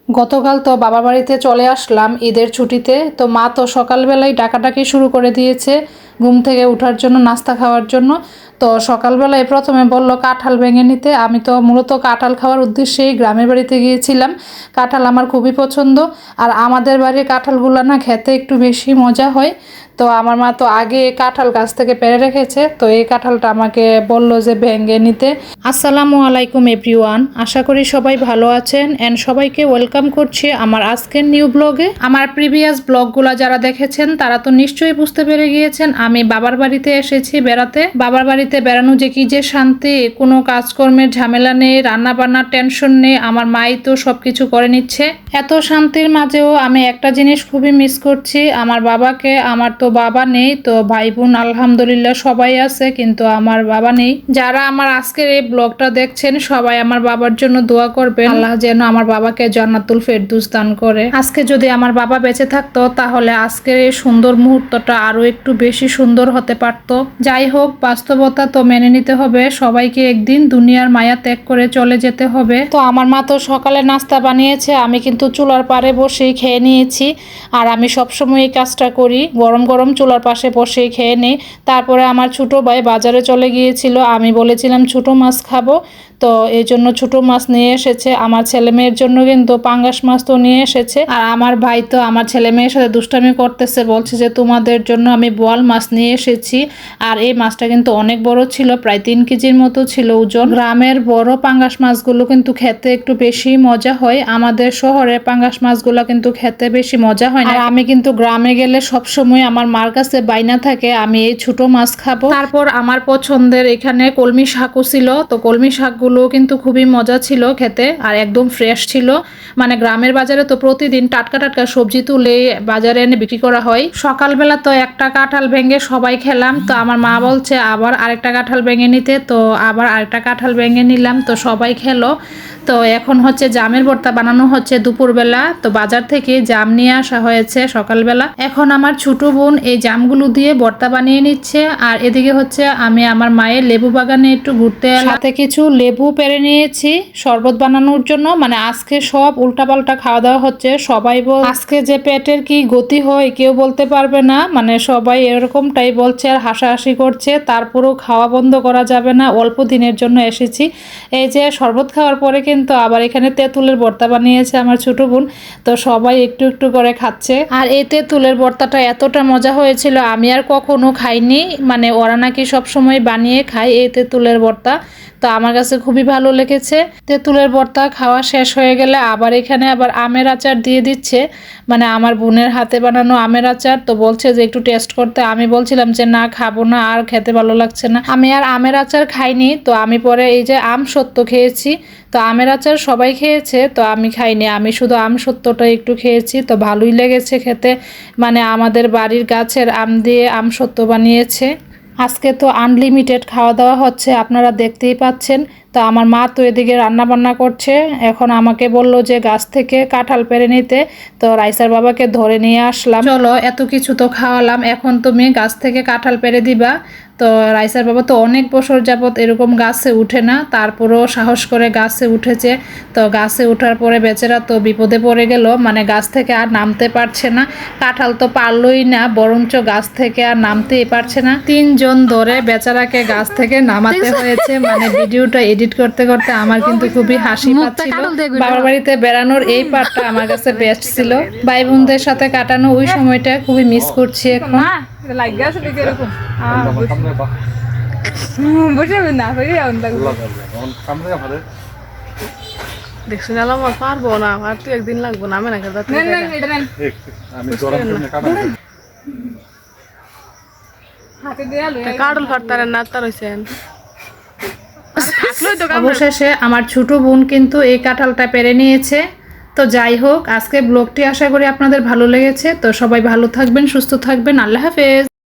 গতকাল তো বাবার বাড়িতে চলে আসলাম ঈদের ছুটিতে। তো মা তো সকালবেলায় ডাকাডাকি শুরু করে দিয়েছে ঘুম থেকে ওঠার জন্য, নাস্তা খাওয়ার জন্য। তো সকালবেলায় প্রথমে বলল কাঁঠাল ভেঙে নিতে। আমি তো মূলত কাঁঠাল খাওয়ার উদ্দেশ্যেই গ্রামের বাড়িতে গিয়েছিলাম। কাঁঠাল আমার খুবই পছন্দ, আর আমাদের বাড়ির কাঁঠালগুলো না খেতে একটু বেশি মজা হয়। তো আমার মা তো আগে কাঁঠাল গাছ থেকে পেড়ে রেখেছে, তো এই কাঁঠালটা আমাকে বলল যে ভেঙে নিতে। আসসালামু আলাইকুম এভরিওয়ান, আশা করি সবাই ভালো আছেন অ্যান্ড সবাইকে ওয়েলকাম করছি আমার আজকের নিউ ব্লগে। আমার প্রিভিয়াস ব্লগগুলো যারা দেখেছেন তারা তো নিশ্চয়ই বুঝতে পেরে গিয়েছেন আমি বাবার বাড়িতে এসেছি বেড়াতে। বাবার বাড়িতে বেড়ানো যে কি যে শান্তি, কোনো কাজকর্মের ঝামেলা নেই, রান্না বান্নার টেনশন নেই, আমার মাই তো সবকিছু করে নিচ্ছে। এত শান্তির মাঝেও আমি একটা জিনিস খুবই মিস করছি, আমার বাবাকে। আমার তো বাবা নেই, তো ভাই বোন আলহামদুলিল্লাহ সবাই আছে, কিন্তু আমার বাবা নেই। যারা আমার আজকের এই ব্লগটা দেখছেন সবাই আমার বাবার জন্য দোয়া করবেন, আল্লাহ যেন আমার বাবাকে জান্নাতুল ফেরদৌস দান করে। আজকে যদি আমার বাবা বেঁচে থাকতো তাহলে আজকের এই সুন্দর মুহূর্তটা আরো একটু বেশি সুন্দর হতে পারতো। যাই হোক, বাস্তবতা তো মেনে নিতে হবে, সবাইকে একদিন দুনিয়ার মায়া ত্যাগ করে চলে যেতে হবে। তো আমার মা তো সকালে নাস্তা বানিয়েছে, আমি কিন্তু চুলার পাড়ে বসেই খেয়ে নিয়েছি। আর আমি সবসময় এই কাজটা করি, গরম গরম চুলার পাশে বসেই খেয়ে নিই। তারপরে আমার ছোট ভাই বাজারে চলে গিয়েছিল, আমি বলেছিলাম ছোট মাছ খাবো, তো এই জন্য ছোট মাছ নিয়ে এসেছে। আমার ছেলে মেয়ের জন্য কিন্তু পাঙ্গাস মাছ তো নিয়ে এসেছে। আর আমার ভাই তো আমার ছেলে মেয়ের সাথে দুষ্টামি করতেছে, বলছে যে তোমাদের জন্য আমি বোয়াল মাছ নিয়ে এসেছি। আর এই মাছটা কিন্তু অনেক বড় ছিল, প্রায় 3 কেজির মতো ছিল ওজন। গ্রামের বড় পাঙ্গাস মাছগুলো কিন্তু খেতে একটু বেশি মজা হয়, আমাদের শহরে পাঙ্গাস মাছগুলো কিন্তু খেতে বেশি মজা হয় না। আর আমি কিন্তু গ্রামে গেলে সবসময় আমার মার কাছে বাইনা থাকে আমি এই ছোট মাছ খাবো। তারপর আমার পছন্দের এখানে কলমি শাকও ছিল, তো কলমি শাকগুলো কিন্তু খুবই মজা ছিল খেতে, আর একদম ফ্রেশ ছিল। মানে গ্রামের বাজারে তো প্রতিদিন টাটকা টাটকা সবজি তুলে বাজারে এনে বিক্রি করা হয়। সকালবেলা তো একটা কাঁঠাল ভেঙে সবাই খেলাম, তো আমার মা বলছে আবার আরেকটা কাঁঠাল ভেঙে নিতে, তো আবার আরেকটা কাঁঠাল ভেঙে নিলাম, তো সবাই খেলো। তো এখন হচ্ছে জামের ভর্তা বানানো হচ্ছে দুপুরবেলা। তো বাজার থেকে জাম নিয়ে আসা হয়েছে সকালবেলা। এখন আমার ছোট বোন এই জামগুলো দিয়ে ভর্তা বানিয়ে নিচ্ছে, আর এদিকে হচ্ছে আমি আমার মায়ের লেবু বাগানে একটু ঘুরতে এলাম, সাথে কিছু লেবু পেরে নিয়েছি শরবত বানানোর জন্য। মানে আজকে সব উল্টাপাল্টা খাওয়া দাওয়া হচ্ছে, সবাই বল আজকে যে পেটের কি গতি হয় কেউ বলতে পারবে না, মানে সবাই এরকমটাই বলছে আর হাসাহাসি করছে। তারপরেও খাওয়া বন্ধ করা যাবে না, অল্প দিনের জন্য এসেছি। এই যে শরবত খাওয়ার পরে কিন্তু আবার এখানে তেঁতুলের ভর্তা বানিয়েছে আমার ছোট বোন, তো সবাই একটু একটু করে খাচ্ছে। আর এই তেঁতুলের ভর্তাটা এতটা মজা হয়েছিল আমি আর কখনো খাইনি, মানে ওরা নাকি সবসময় বানিয়ে খায় এই তেঁতুলের ভর্তা, তো আমার কাছে খুবই ভালো লেগেছে। তেঁতুলের ভর্তা খাওয়া শেষ হয়ে গেলে আবার এখানে আবার আমের আচার দিয়ে দিচ্ছে, মানে আমার বোনের হাতে বানানো আমের আচার। তো বলছে যে একটু টেস্ট করতে, আমি বলছিলাম যে না খাবো না, আর খেতে ভালো লাগছে না। আমি আর আমের আচার খাইনি, তো আমি পরে এই যে আম সত্য খেয়েছি। তো আমের আচার সবাই খেয়েছে, তো আমি খাইনি, আমি শুধু আম সত্যটা একটু খেয়েছি, তো ভালোই লেগেছে খেতে। মানে আমাদের বাড়ির গাছের আম দিয়ে আম সত্য বানিয়েছে। আজকে তো আনলিমিটেড খাওয়া দাওয়া হচ্ছে, আপনারা দেখতেই পাচ্ছেন। তো আমার মা তো এদিকে রান্না বান্না করছে, এখন আমাকে বলল যে গাছ থেকে কাঁঠাল পেড়ে নিতে, তো রাইসার বাবাকে ধরে নিয়ে আসলাম। চলো, এত কিছু তো খাওয়ালাম, এখন তুমি গাছ থেকে কাঁঠাল পেড়ে দিবা। তো রাইসার বাবা তো অনেক বছর যাবত এরকম গাছে উঠে না, তারপরও সাহস করে গাছে উঠেছে। তো গাছে ওঠার পরে বেচারা তো বিপদে পড়ে গেল, মানে গাছ থেকে আর নামতে পারছে না। কাঁঠাল তো পারলই না, বরঞ্চ গাছ থেকে আর নামতেই পারছে না। 3 জন ধরে বেচারাকে গাছ থেকে নামাতে হয়েছে। মানে ভিডিওটা এডিট করতে করতে আমার কিন্তু খুবই হাসি পাচ্ছিল। বাবার বাড়িতে বেড়ানোর এই পার্টটা আমার কাছে বেস্ট ছিল, ভাই বোনদের সাথে কাটানো ওই সময়টা খুবই মিস করছি এখন। দেখছি না আমার পারবো না, আর তুই একদিন লাগবো না, আমি না কাটল ফাটতারেন না তার হয়েছেন। অবশেষে আমার ছোট বোন কিন্তু এই কাঁঠালটা পেরে নিয়েছে। তো যাই হোক, আজকে ব্লগটি আশা করি আপনাদের ভালো লেগেছে। তো সবাই ভালো থাকবেন, সুস্থ থাকবেন, আল্লাহ হাফেজ।